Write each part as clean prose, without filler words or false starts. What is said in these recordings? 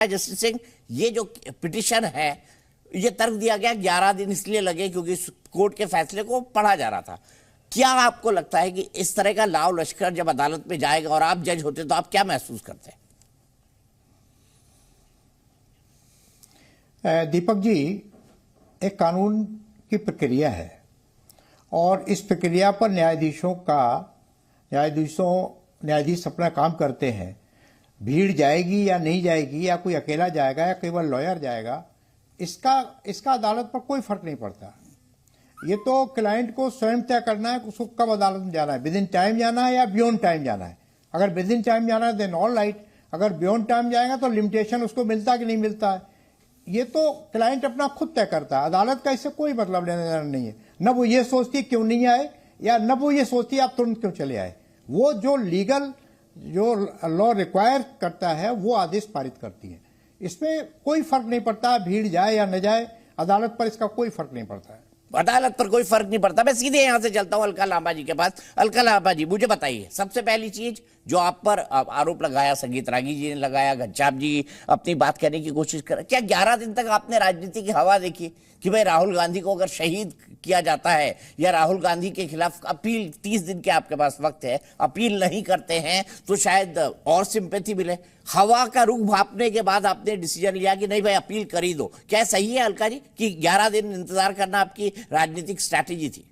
Justice Singh, ये जो petition है, ये तर्क दिया गया 11 दिन इसलिए लगे क्योंकि कोर्ट के फैसले को पढ़ा जा रहा था। क्या आपको लगता है कि इस तरह का लाव लश्कर जब अदालत में जाएगा और आप जज होते तो आप क्या महसूस करते हैं? दीपक जी, एक कानून की प्रक्रिया है और इस प्रक्रिया पर न्यायाधीश अपना काम करते हैं। भीड़ जाएगी या नहीं जाएगी, या कोई अकेला जाएगा या केवल लॉयर जाएगा, इसका अदालत पर कोई फर्क नहीं पड़ता। ये तो क्लाइंट को स्वयं तय करना है कि उसको कब अदालत में जाना है, विद इन टाइम जाना है या बियॉन्ड टाइम जाना है। अगर विद इन टाइम जाना है देन ऑल राइट, अगर बियॉन्ड टाइम जाएगा तो लिमिटेशन उसको मिलता कि नहीं मिलता है, ये तो क्लाइंट अपना खुद तय करता है। अदालत का इससे कोई मतलब लेना देना नहीं है। न वो ये सोचती क्यों नहीं आए, या न वो ये सोचती आप तुरंत क्यों चले आए। वो जो लॉ रिक्वायर करता है वो आदेश पारित करती है। इसमें कोई फर्क नहीं पड़ता भीड़ जाए या न जाए, अदालत पर इसका कोई फर्क नहीं पड़ता है। अदालत पर कोई फर्क नहीं पड़ता। मैं सीधे यहां से चलता हूं अलका लांबा जी के पास। अलका लांबा जी, मुझे बताइए, सबसे पहली चीज जो आप पर आरोप लगाया, संगीत रागी जी ने लगाया, घनश्याम जी अपनी बात करने की कोशिश कर, क्या 11 दिन तक आपने राजनीति की हवा देखी कि भाई राहुल गांधी को अगर शहीद किया जाता है या राहुल गांधी के खिलाफ अपील, 30 दिन के आपके पास वक्त है, अपील नहीं करते हैं तो शायद और सिंपैथी मिले। हवा का रुख भापने के बाद आपने डिसीजन लिया कि नहीं भाई अपील कर ही दो। क्या सही है अलका जी कि 11 दिन इंतजार करना आपकी राजनीतिक स्ट्रैटेजी थी?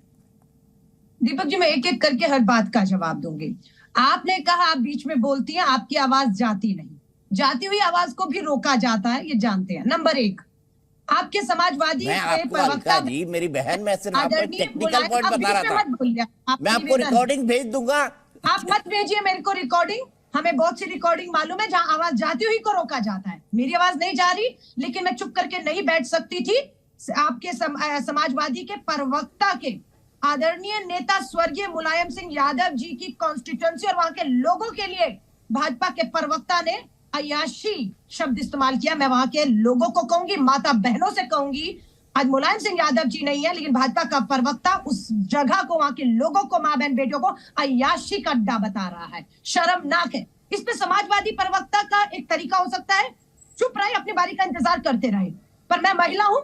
दीपक जी, मैं एक एक करके हर बात का जवाब दूंगी। आपने कहा आप बीच में बोलती हैं, आपकी आवाज जाती नहीं, जाती हुई आवाज को भी रोका जाता है, ये जानते हैं। नंबर एक, आपके समाजवादी प्रवक्ता जी, मेरी बहन, मैं सिर्फ आपको टेक्निकल पॉइंट बता रहा था। मैं आपको रिकॉर्डिंग भेज दूंगा, आप मत भेजिए मेरे को रिकॉर्डिंग। हमें बहुत सी रिकॉर्डिंग मालूम है जहां आवाज जाती हुई को रोका जाता है। मेरी आवाज नहीं जा रही, लेकिन मैं चुप करके नहीं बैठ सकती थी। आपके समाजवादी के प्रवक्ता के आदरणीय नेता स्वर्गीय मुलायम सिंह यादव जी की कॉन्स्टिट्यूएंसी और वहां के लोगों के लिए भाजपा के प्रवक्ता ने अय्याशी शब्द इस्तेमाल किया। मैं वहां के लोगों को कहूंगी, माता बहनों से कहूंगी, आज मुलायम सिंह यादव जी नहीं है, लेकिन भाजपा का प्रवक्ता उस जगह को, वहां के लोगों को, मां बहन बेटियों को अय्याशी का अड्डा बता रहा है। शर्मनाक है। इस पे समाजवादी प्रवक्ता का एक तरीका हो सकता है, चुप रहे, अपनी बारी का इंतजार करते रहे। पर मैं महिला हूं,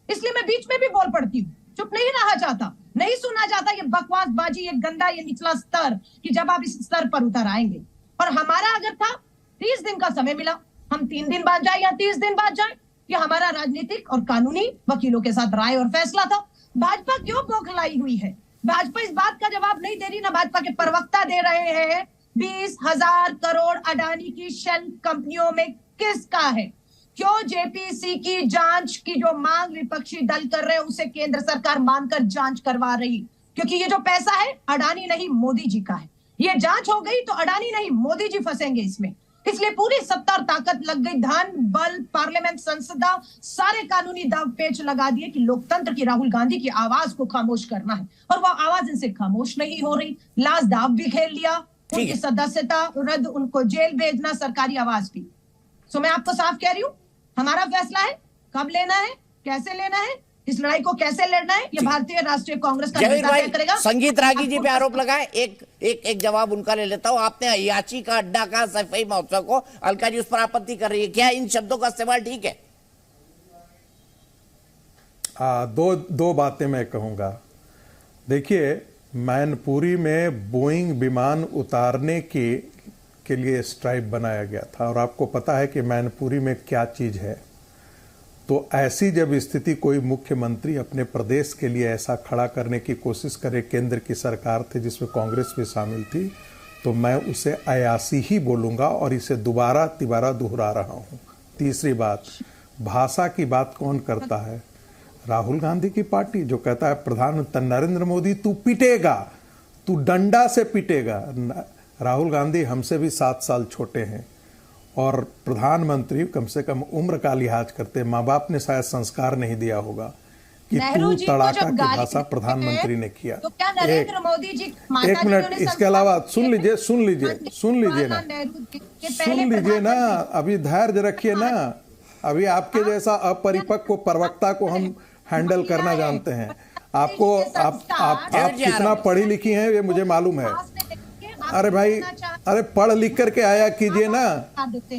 इसलिए मैं बीच में भी बोल पड़ती हूँ। चुप नहीं रहा जाता, नहीं सुना जाता ये बकवासबाजी, ये गंदा, ये निचला स्तर, कि जब आप इस स्तर पर उतर आएंगे। और हमारा अगर था 30 दिन का समय मिला, हम 3 दिन बाद जाए या 30 दिन बाद जाए, ये हमारा राजनीतिक और कानूनी वकीलों के साथ राय और फैसला था। भाजपा क्यों बौखलाई हुई है? भाजपा इस बात का जवाब नहीं दे रही, ना भाजपा के प्रवक्ता दे रहे हैं। 20,000 करोड़ अडानी की शेल कंपनियों में किसका है? क्यों जेपीसी की जांच की जो मांग विपक्षी दल कर रहे हैं उसे केंद्र सरकार मानकर जांच करवा रही? क्योंकि ये जो पैसा है अडानी नहीं मोदी जी का है। ये जांच हो गई तो अडानी नहीं मोदी जी फंसेंगे इसमें। इसलिए पूरी सत्ता और ताकत लग गई, धन बल, पार्लियामेंट, संसदा, सारे कानूनी दाव पेच लगा दिए कि लोकतंत्र की, राहुल गांधी की आवाज को खामोश करना है, और वो आवाज इनसे खामोश नहीं हो रही। लाश दाव भी खेल लिया, उनकी सदस्यता रद्द, उनको जेल भेजना, सरकारी आवाज भी। सो मैं आपको साफ कह रही हूँ, हमारा फैसला है कब लेना है, कैसे लेना है, इस लड़ाई को कैसे लड़ना है, ये भारतीय राष्ट्रीय कांग्रेस का नेता तय करेगा। संगीत रागी जी पे आरोप लगाए, एक जवाब उनका ले लेता हूं। आपने अय्याशी का अड्डा कहा सफाई महोत्सव को, अलका जी उस पर आपत्ति कर रही है, क्या इन शब्दों का इस्तेमाल ठीक है? दो बातें मैं कहूंगा। देखिए, मैनपुरी में बोइंग विमान उतारने के लिए स्ट्राइप बनाया गया था, और आपको पता है कि मैनपुरी में क्या चीज है। तो ऐसी जब स्थिति कोई मुख्यमंत्री अपने प्रदेश के लिए ऐसा खड़ा करने की कोशिश करे, केंद्र की सरकार थी जिसमें कांग्रेस भी शामिल थी, तो मैं उसे अयासी ही बोलूंगा, और इसे दोबारा तिबारा दोहरा रहा हूं। तीसरी बात, भाषा की बात कौन करता है? राहुल गांधी की पार्टी, जो कहता है प्रधानमंत्री नरेंद्र मोदी तू पिटेगा, तू डंडा से पिटेगा। राहुल गांधी हमसे भी 7 साल छोटे हैं, और प्रधानमंत्री कम से कम उम्र का लिहाज करते, माँ बाप ने शायद संस्कार नहीं दिया होगा कि तू तड़ाका की भाषा प्रधानमंत्री ने किया। तो क्या नरेंद्र मोदी जी, एक मिनट, इसके अलावा सुन लीजिए ना, अभी धैर्य रखिए ना। अभी आपके जैसा अपरिपक्व प्रवक्ता को हम हैंडल करना जानते हैं। आप कितना पढ़ी लिखी हैं ये मुझे मालूम है। अरे भाई, अरे पढ़ लिख करके आया कीजिए ना,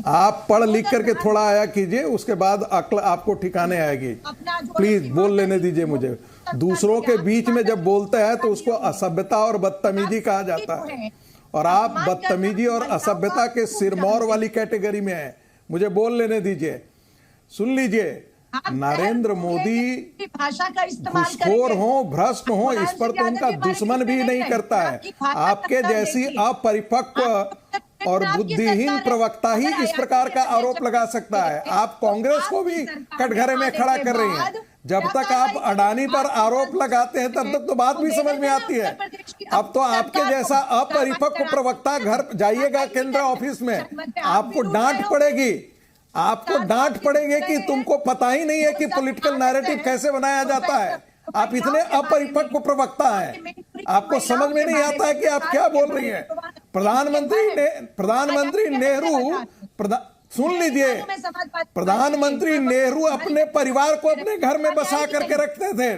आप पढ़ लिख करके थोड़ा आया कीजिए, उसके बाद अक्ल आपको ठिकाने आएगी। प्लीज बोल लेने दीजिए मुझे। दूसरों के बीच में जब बोलते हैं तो उसको असभ्यता और बदतमीजी कहा जाता है, और आप बदतमीजी और असभ्यता के सिरमौर वाली कैटेगरी में हैं। मुझे बोल लेने दीजिए। सुन लीजिए, नरेंद्र मोदी भाषा का इस्तेमाल घूसखोर हो, भ्रष्ट हो, इस पर तो उनका दुश्मन भी नहीं करता है। आपके जैसी अपरिपक्व और बुद्धिहीन प्रवक्ता ही इस प्रकार का आरोप लगा सकता है। आप कांग्रेस को भी कटघरे में खड़ा कर रही हैं। जब तक आप अडानी पर आरोप लगाते हैं तब तक तो बात भी समझ में आती है। अब तो आपके जैसा अपरिपक्व प्रवक्ता घर जाइएगा केंद्र ऑफिस में, आपको डांट पड़ेगी, आपको डांट पड़ेगी कि तुमको पता ही नहीं है कि पॉलिटिकल नैरेटिव कैसे बनाया जाता है। आप इतने अपरिपक्व प्रवक्ता हैं, आपको समझ में नहीं आता है कि आप क्या बोल रही हैं। प्रधानमंत्री नेहरू सुन लीजिए, प्रधानमंत्री नेहरू अपने परिवार को अपने घर में बसा करके रखते थे।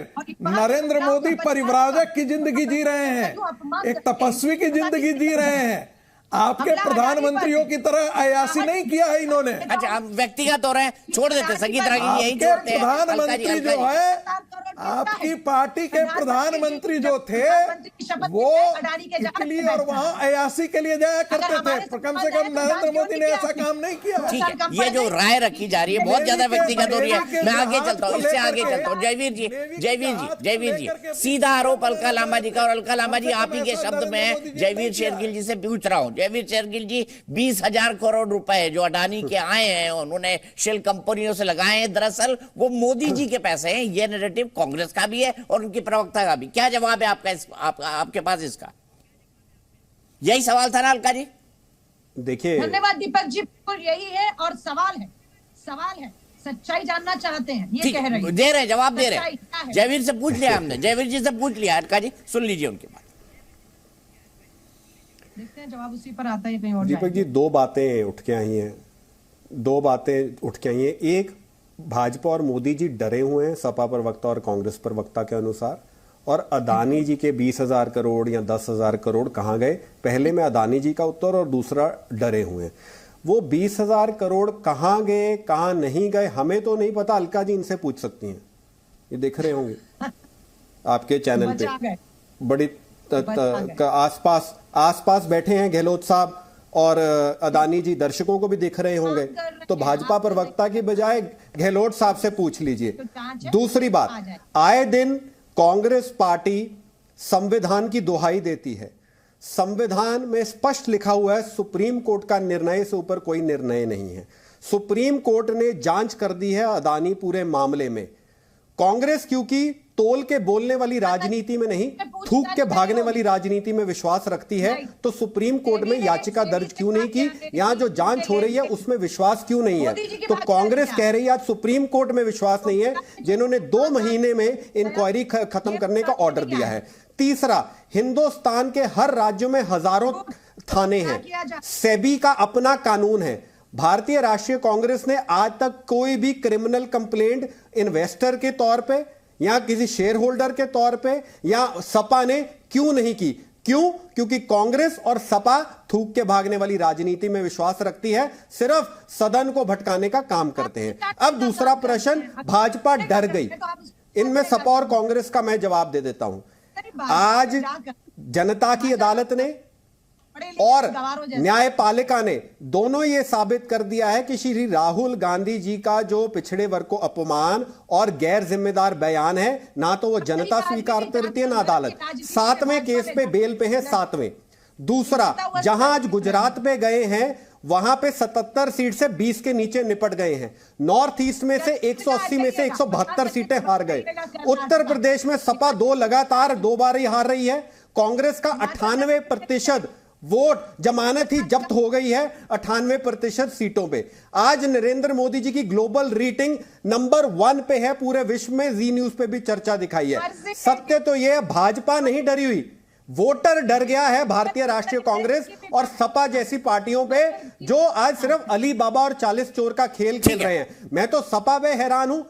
नरेंद्र मोदी परिव्राजक की जिंदगी जी रहे हैं, एक तपस्वी की जिंदगी जी रहे हैं। आपके प्रधानमंत्रियों की तरह अयासी नहीं किया है इन्होंने। अच्छा, हम व्यक्तिगत हो रहे हैं, छोड़ देते संगीत रागी यही छोड़ते हैं। प्रधानमंत्री जो है, आपकी पार्टी के प्रधानमंत्री जो थे वो इटली और वहां अयासी के लिए जाया करते थे। कम से कम नरेंद्र मोदी ने ऐसा काम नहीं किया। ठीक है, ये जो राय रखी जा रही है बहुत ज्यादा व्यक्तिगत हो रही है। मैं आगे चलता हूँ, इससे आगे चलता हूँ। जयवीर जी, सीधा आरोप अलका लांबा जी का, और अलका लांबा जी आप ही के शब्द में जयवीर शेरगिल जी से पूछ रहा हूँ। जयवीर शेरगिल जी, 20,000 करोड़ रुपए जो अडानी के आए हैं, उन्होंने शेल कंपनियों से लगाए हैं, दरअसल वो मोदी जी के पैसे हैं। ये नैरेटिव कांग्रेस का भी है और उनकी प्रवक्ता का भी। क्या जवाब है आपके पास इसका? यही सवाल था ना अलका जी? देखिए, धन्यवाद दीपक जी, यही है और सवाल है सच्चाई जानना चाहते हैं, ये कह रहे हैं, दे रहे जवाब दे रहे। जयवीर से पूछ लिया हमने, जयवीर जी से पूछ लिया। अलका जी सुन लीजिए उनकी बात, देखते हैं जवाब उसी पर आता है कहीं और। दीपक जी, दो बातें उठ के आई हैं। एक, भाजपा और मोदी जी डरे हुए हैं सपा प्रवक्ता और कांग्रेस प्रवक्ता के अनुसार, और अदानी जी के 20,000 करोड़ या 10,000 करोड़ कहां गए, पहले में अदानी जी का उत्तर, और दूसरा डरे हुए हैं। वो 20,000 करोड़ कहां गए कहां नहीं गए हमें तो नहीं पता, अलका जी इनसे पूछ सकती हैं, ये देख रहे होंगे आपके चैनल पे। बड़ी आसपास बैठे हैं गहलोत साहब और अदानी जी, दर्शकों को भी दिख रहे होंगे। तो भाजपा प्रवक्ता की बजाय गहलोत साहब से पूछ लीजिए। दूसरी बात, आए दिन कांग्रेस पार्टी संविधान की दुहाई देती है। संविधान में स्पष्ट लिखा हुआ है, सुप्रीम कोर्ट का निर्णय से ऊपर कोई निर्णय नहीं है। सुप्रीम कोर्ट ने जांच कर दी है अदानी पूरे मामले में। कांग्रेस क्योंकि तोल के बोलने वाली राजनीति में नहीं, थूक के भागने वाली राजनीति में विश्वास रखती है, तो सुप्रीम कोर्ट में याचिका दर्ज क्यों नहीं की? यहां जो जांच हो रही है उसमें विश्वास क्यों नहीं है? तो कांग्रेस कह रही है आज सुप्रीम कोर्ट में विश्वास नहीं है, जिन्होंने 2 महीने में इंक्वायरी खत्म करने का ऑर्डर दिया है। तीसरा, हिंदुस्तान के हर राज्य में हजारों थाने हैं, सेबी का अपना कानून है। भारतीय राष्ट्रीय कांग्रेस ने आज तक कोई भी क्रिमिनल कंप्लेंट इन्वेस्टर के तौर पे या किसी शेयर होल्डर के तौर पे या सपा ने क्यों नहीं की? क्यों? क्योंकि कांग्रेस और सपा थूक के भागने वाली राजनीति में विश्वास रखती है, सिर्फ सदन को भटकाने का काम करते हैं। अब दूसरा प्रश्न, भाजपा डर गई। इनमें सपा और कांग्रेस का मैं जवाब दे देता हूं। आज जनता की अदालत ने और न्यायपालिका ने दोनों ये साबित कर दिया है कि श्री राहुल गांधी जी का जो पिछड़े वर्ग को अपमान और गैर जिम्मेदार बयान है, ना तो वो जनता स्वीकार करती है ना अदालत। 7वें केस पे बेल पे है, 7वें। दूसरा, जहां आज गुजरात पे गए हैं वहां पे 77 सीट से 20 के नीचे निपट गए हैं। नॉर्थ ईस्ट में से 180 में से 172 सीटें हार गए। उत्तर प्रदेश में सपा 2 लगातार 2 बार ही हार रही है। कांग्रेस का 98% वोट जमानत ही जब्त हो गई है 98% सीटों पे। आज नरेंद्र मोदी जी की ग्लोबल रेटिंग नंबर 1 पे है पूरे विश्व में, जी न्यूज पे भी चर्चा दिखाई है। सत्य तो यह है, भाजपा नहीं डरी हुई, वोटर डर गया है भारतीय राष्ट्रीय कांग्रेस और सपा जैसी पार्टियों पे, जो आज सिर्फ अली बाबा और 40 चोर का खेल खेल रहे हैं। मैं तो सपा पे हैरान हूं।